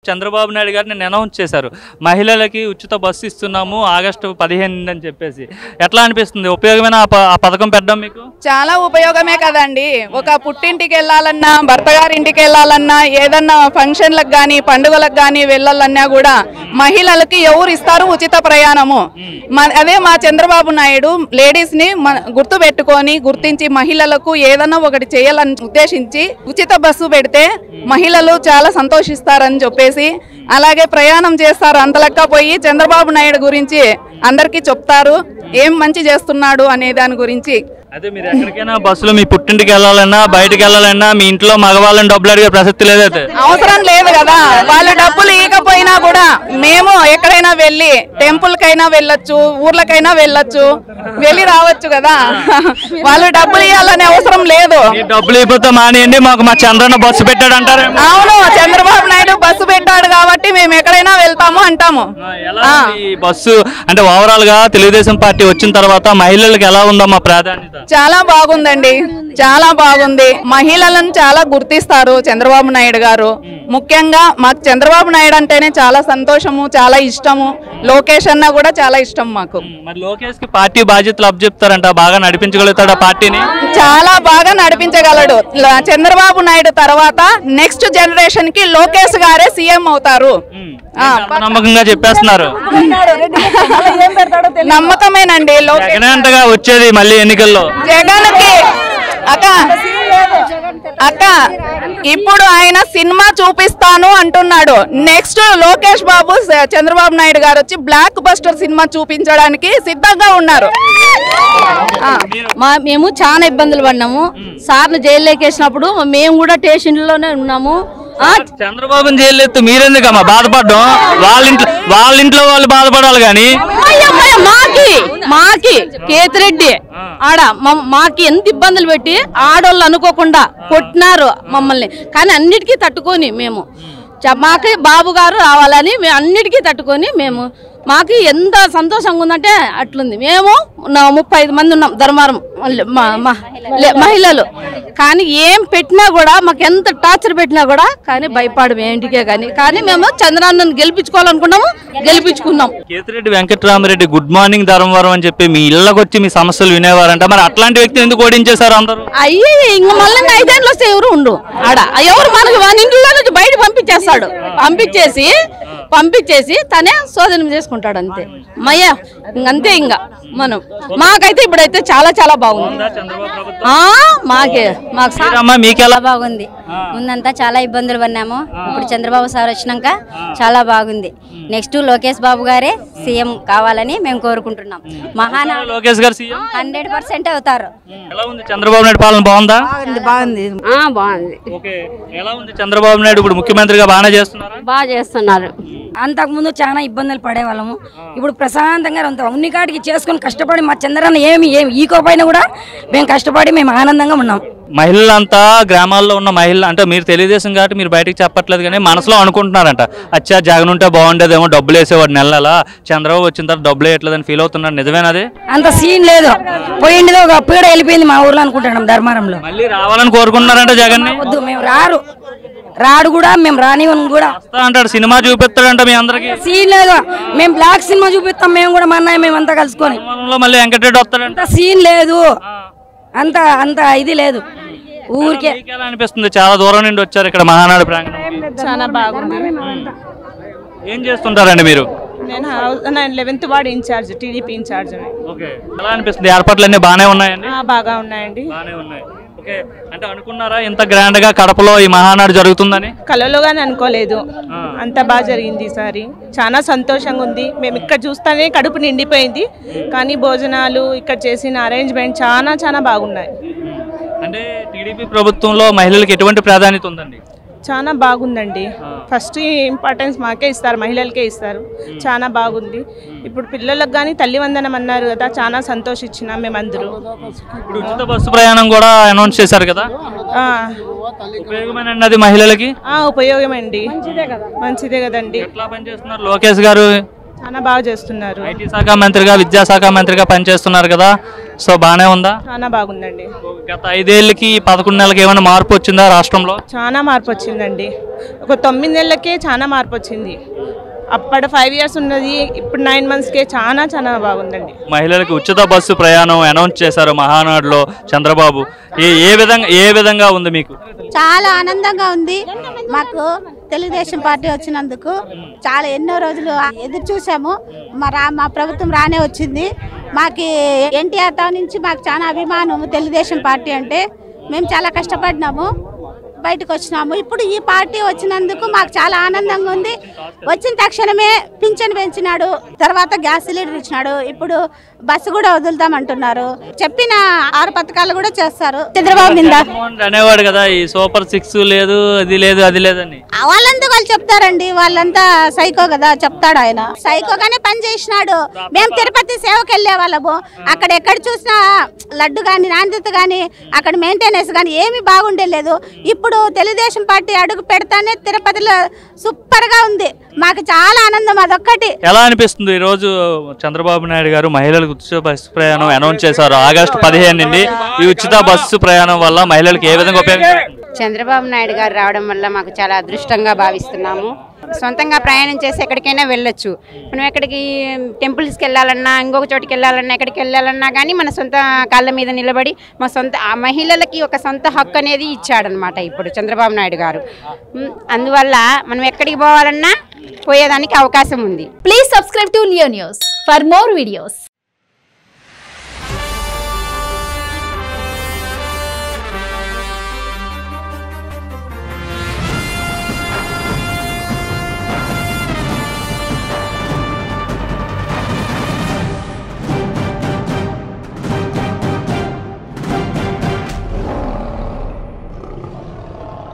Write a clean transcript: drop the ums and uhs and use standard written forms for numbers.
చంద్రబాబు నాయుడు గారు నిన్న అనౌన్స్ చేశారు, మహిళలకి ఉచిత బస్సు ఇస్తున్నాము ఆగస్టు 15 అని చెప్పేసి. ఎట్లా అనిపిస్తుంది? ఉపయోగమైన ఆ పథకం పెట్టడం మీకు? చాలా ఉపయోగమే కదండి. ఒక పుట్టింటికి వెళ్ళాలన్నా, భర్త గారి ఇంటికి వెళ్ళాలన్నా, ఏదన్నా ఫంక్షన్లకు కానీ పండుగలకు కానీ వెళ్ళాలన్నా కూడా మహిళలకి ఎవరు ఇస్తారు ఉచిత ప్రయాణము. అదే మా చంద్రబాబు నాయుడు లేడీస్ని గుర్తించి మహిళలకు ఏదన్నా ఒకటి చేయాలని ఉద్దేశించి ఉచిత బస్సు పెడితే మహిళలు చాలా సంతోషిస్తారని చెప్పేసి, అలాగే ప్రయాణం చేస్తారు. అంతలెక్క పోయి చంద్రబాబు నాయుడు గురించి అందరికీ చెప్తారు, ఏం మంచి చేస్తున్నాడు అనే దాని గురించి. అదే మీరు ఎక్కడికైనా బస్సులో మీ పుట్టింటికి వెళ్ళాలన్నా, బయటకు వెళ్ళాలన్నా మీ ఇంట్లో మగవాళ్ళని డబ్బులు అడిగే ప్రసక్తి లేదైతే? అవసరం లేదు కదా. వాళ్ళు డబ్బులు ఇవ్వకపోయినా కూడా మేము ఎక్కడైనా వెళ్ళి టెంపుల్కైనా వెళ్ళొచ్చు, ఊర్లకైనా వెళ్ళొచ్చు, వెళ్ళి రావచ్చు కదా. వాళ్ళు డబ్బులు ఇవ్వాలనే అవసరం లేదు. డబ్బులు ఇవ్వకపోతే మానేయండి, మాకు మా చంద్రన్న బస్సు పెట్టాడు అంటారు. అవును, చంద్రబాబు నాయుడు బస్సు పెట్టాడు కాబట్టి మేము ఎక్కడైనా వెళ్తాము అంటాము. బస్సు అంటే ఓవరాల్ గా తెలుగుదేశం పార్టీ వచ్చిన తర్వాత మహిళలకు ఎలా ఉందమ్మా ప్రాధాన్యత? చాలా బాగుందండి, చాలా బాగుంది. మహిళలను చాలా గుర్తిస్తారు చంద్రబాబు నాయుడు గారు. ముఖ్యంగా మాకు చంద్రబాబు నాయుడు అంటేనే చాలా సంతోషము, చాలా ఇష్టము. లోకేష్ అన్న కూడా చాలా ఇష్టం మాకు. మరి లోకేష్ కి పార్టీ బాధ్యతలు అప్పచెప్తారంట, బాగా నడిపించగలుగుతాడు ఆ పార్టీని? చాలా బాగా నడిపించగలడు. చంద్రబాబు నాయుడు తర్వాత నెక్స్ట్ జనరేషన్ కి లోకేష్ గారే సీఎం అవుతారు. నమ్మకంగా చెప్పేస్తున్నారు. నమ్మకమేనండి. జగన్ వచ్చేది మళ్ళీ ఎన్నికల్లో జగన్ కి అక్క ఇప్పుడు ఆయన సినిమా చూపిస్తాను అంటున్నాడు. నెక్స్ట్ లోకేష్ బాబు చంద్రబాబు నాయుడు గారు వచ్చి బ్లాక్ బస్టర్ సినిమా చూపించడానికి సిద్ధంగా ఉన్నారు. మేము చాలా ఇబ్బందులు పడినాము. సార్లు జైల్లోకి వేసినప్పుడు మేము కూడా స్టేషన్లోనే ఉన్నాము. చంద్రబాబు జైలు మీరెందుకమ్మా బాధపడడం? వాళ్ళ ఇంట్లో వాళ్ళు బాధపడాలి కానీ మాకి కేతిరెడ్డి ఆడ మాకి ఎంత ఇబ్బందులు పెట్టి ఆడోళ్ళు అనుకోకుండా కొట్టినారు మమ్మల్ని. కానీ అన్నిటికీ తట్టుకొని మేము మాకి బాబు గారు రావాలని మేము అన్నిటికీ తట్టుకొని మాకు ఎంత సంతోషంగా ఉందంటే అట్లుంది. మేము 35 మంది ఉన్నాం ధర్మారం మహిళలు. కానీ ఏం పెట్టినా కూడా మాకు ఎంత టార్చర్ పెట్టినా కూడా కానీ భయపడము ఏంటికే. కానీ మేము చంద్రాన్నను గెలిపించుకోవాలనుకున్నాము, గెలిపించుకున్నాం. కేతిరెడ్డి వెంకటరామరెడ్డి గుడ్ మార్నింగ్ ధర్మవరం అని చెప్పి మీ ఇళ్ళకి వచ్చి మీ సమస్యలు వినేవారంట. మరి అట్లాంటి వ్యక్తిని ఎందుకు ఓడించేశారు అందరూ? అయ్యి ఇంక మళ్ళీ 5 ఏళ్ళు వస్తే ఎవరు ఉండు ఆడ, ఎవరు మనకి మన ఇంట్లో నుంచి బయట పంపించేస్తాడు. పంపించేసి తనే శోధన చేసుకుంటాడు అంతే. మయ్యా అంతే. ఇంకా మాకైతే ఇప్పుడైతే చాలా చాలా బాగుంది. మీకెలా బాగుంది? ముందంతా చాలా ఇబ్బందులు పడినాము. ఇప్పుడు చంద్రబాబు సార్ వచ్చినాక చాలా బాగుంది. నెక్స్ట్ లోకేష్ బాబు గారే సీఎం కావాలని మేము కోరుకుంటున్నాం. లోకేష్ గారు సీఎం 100% అవుతారు. చంద్రబాబు నాయుడు పాలన బాగుందా? బాగుంది. ఎలా ఉంది చంద్రబాబు నాయుడు ఇప్పుడు ముఖ్యమంత్రిగా? బాగా చేస్తున్నారు. అంతకు ముందు చాలా ఇబ్బందులు పడేవాళ్ళము. ఇప్పుడు ప్రశాంతంగా అన్ని కాటికి చేసుకుని కష్టపడి మా చంద్రన్న ఏమి ఈకోపోయినా కూడా మేము కష్టపడి మేము ఆనందంగా ఉన్నాం. మహిళలంతా గ్రామాల్లో ఉన్న మహిళలు అంటే మీరు తెలుగుదేశం కాబట్టి మీరు బయటకు చెప్పట్లేదు కానీ మనసులో అనుకుంటున్నారంట, అచ్చా జగన్ ఉంటే బాగుండేదేమో, డబ్బులు వేసేవాడు నెలలా, చంద్రబాబు వచ్చిన తర్వాత డబ్బులు వేయట్లేదని ఫీల్ అవుతున్నారు. నిజమేనది? అంత సీన్ లేదు. పోయింది ఒక పీడ వెళ్ళిపోయింది మా ఊర్లో అనుకుంటున్నాం. ధర్మారంలో మళ్ళీ రావాలని కోరుకుంటున్నారంట జగన్. వద్దు, మేము రాడు కూడా మేము రానివని కూడా అంటాడు. సినిమా చూపిస్తాడంట మీ అందరికి. సీన్ లేదు. మేము బ్లాక్ సినిమా చూపిస్తాం. మేము కూడా మా అన్నయ్య మేమంతా కలుసుకొని. మళ్ళీ వెంకటరెడ్డి వస్తాడంట. సీన్ లేదు. అంత ఇది లేదు. ఊరికే అనిపిస్తుంది. చాలా దూరం నుండి వచ్చారు ఇక్కడ మహానాడు ప్రాంగణం. చాలా బాగుంది. ఏం చేస్తుంటారండి మీరు? నేను 11th ward incharge, TDP incharge. ఎలా అనిపిస్తుంది? ఏర్పాట్లు అన్ని బాగానే ఉన్నాయండి? బాగా ఉన్నాయండి. అంటే అనుకున్నారా ఇంత గ్రాండ్ గా కడపలో ఈ మహానాడు జరుగుతుందని? కలలోగానే అనుకోలేదు. అంత బాగా జరిగింది ఈసారి. చాలా సంతోషంగా ఉంది. మేము ఇక్కడ చూస్తానే కడుపు నిండిపోయింది. కానీ భోజనాలు ఇక్కడ చేసిన అరేంజ్మెంట్ చాలా చాలా బాగున్నాయి. అంటే టీడీపీ ప్రభుత్వంలో మహిళలకు ఎటువంటి ప్రాధాన్యత ఉందండి? చాలా బాగుందండి. ఫస్ట్ ఇంపార్టెన్స్ మాకే ఇస్తారు, మహిళలకే ఇస్తారు. చాలా బాగుంది. ఇప్పుడు పిల్లలకు కానీ తల్లి వందనం అన్నారు కదా, చాలా సంతోషించినాం మేమందరూ. ఇప్పుడు ఉచిత బస్సు ప్రయాణం కూడా అనౌన్స్ చేశారు కదా, ఉపయోగమేనండి అది మహిళలకి? ఉపయోగమండి. మంచిదే కదండి. ఎట్లా పనిచేస్తున్నారు లోకేష్ గారు? చాలా బాగా చేస్తున్నారు. ఐటీ శాఖ మంత్రిగా విద్యాశాఖ మంత్రిగా పనిచేస్తున్నారు కదా, సో బాగానే ఉందా? చాలా బాగుందండి. గత 5 ఏళ్ళకి 11 నెలలకి ఏమైనా మార్పు వచ్చిందా రాష్ట్రంలో? చాలా మార్పు వచ్చిందండి. ఒక 9 నెలలకే చాలా మార్పు వచ్చింది. అప్పుడు 5 ఇయర్స్ ఉన్నది, ఇప్పుడు 9 మంత్స్కే చాలా చాలా బాగుందండి. మహిళలకు ఉచిత బస్సు ప్రయాణం అనౌన్స్ చేశారు మహానాడులో చంద్రబాబు. ఏ విధంగా ఉంది మీకు? చాలా ఆనందంగా ఉంది. మాకు తెలుగుదేశం పార్టీ వచ్చినందుకు చాలా ఎన్నో రోజులు ఎదురు చూసాము. మా ప్రభుత్వం రానే వచ్చింది. మాకు ఎన్టీఆర్ టౌన్ నుంచి మాకు చాలా అభిమానం తెలుగుదేశం పార్టీ అంటే. మేము చాలా కష్టపడినాము, బయటకు వచ్చినాము. ఇప్పుడు ఈ పార్టీ వచ్చినందుకు మాకు చాలా ఆనందంగా ఉంది. వచ్చిన తక్షణమే పింఛన్ పెంచినాడు, తర్వాత గ్యాస్ సిలిండర్ ఇచ్చినాడు, ఇప్పుడు బస్సు కూడా వదులుతామంటున్నారు. చెప్పిన 6 పథకాలు కూడా చేస్తారు. చంద్రబాబు మీద అనేవాడు కదా, ఈ సూపర్ 6 లేదు, అది లేదు, అది లేదని. వాళ్ళంతా వాళ్ళు చెప్తారండి, వాళ్ళంతా సైకో కదా, చెప్తాడు ఆయన. సైకోగానే పని చేసినాడు. మేము తిరుపతి సేవకి వెళ్ళే వాళ్ళము, అక్కడ ఎక్కడ చూసినా లడ్డు కానీ నాణ్యత కానీ అక్కడ మెయింటెనెన్స్ కానీ ఏమీ బాగుండేలేదు. ఇప్పుడు తెలుగుదేశం పార్టీ అడుగు పెడతానే తిరుపతిలో సూపర్ గా ఉంది. మాకు చాలా ఆనందం అదొక్కటి. ఎలా అనిపిస్తుంది ఈ రోజు చంద్రబాబు నాయుడు గారు మహిళలకు ఉచిత బస్సు ప్రయాణం అనౌన్స్ చేశారు ఆగస్టు 15 నుండి? ఈ ఉచిత బస్సు ప్రయాణం వల్ల మహిళలకు ఏ విధంగా ఉపయోగం? చంద్రబాబు నాయుడు గారు రావడం వల్ల మాకు చాలా అదృష్టంగా భావిస్తున్నాము. సొంతంగా ప్రయాణం చేసి ఎక్కడికైనా వెళ్ళొచ్చు. మనం ఎక్కడికి టెంపుల్స్కి వెళ్ళాలన్నా, ఇంకొక చోటుకి వెళ్ళాలన్నా, ఎక్కడికి వెళ్ళాలన్నా కానీ మన సొంత కాళ్ళ మీద నిలబడి మా సొంత మహిళలకి ఒక సొంత హక్కు అనేది ఇచ్చాడనమాట ఇప్పుడు చంద్రబాబు నాయుడు గారు. అందువల్ల మనం ఎక్కడికి పోవాలన్నా పోయేదానికి అవకాశం ఉంది. Please subscribe to Leo news for more videos.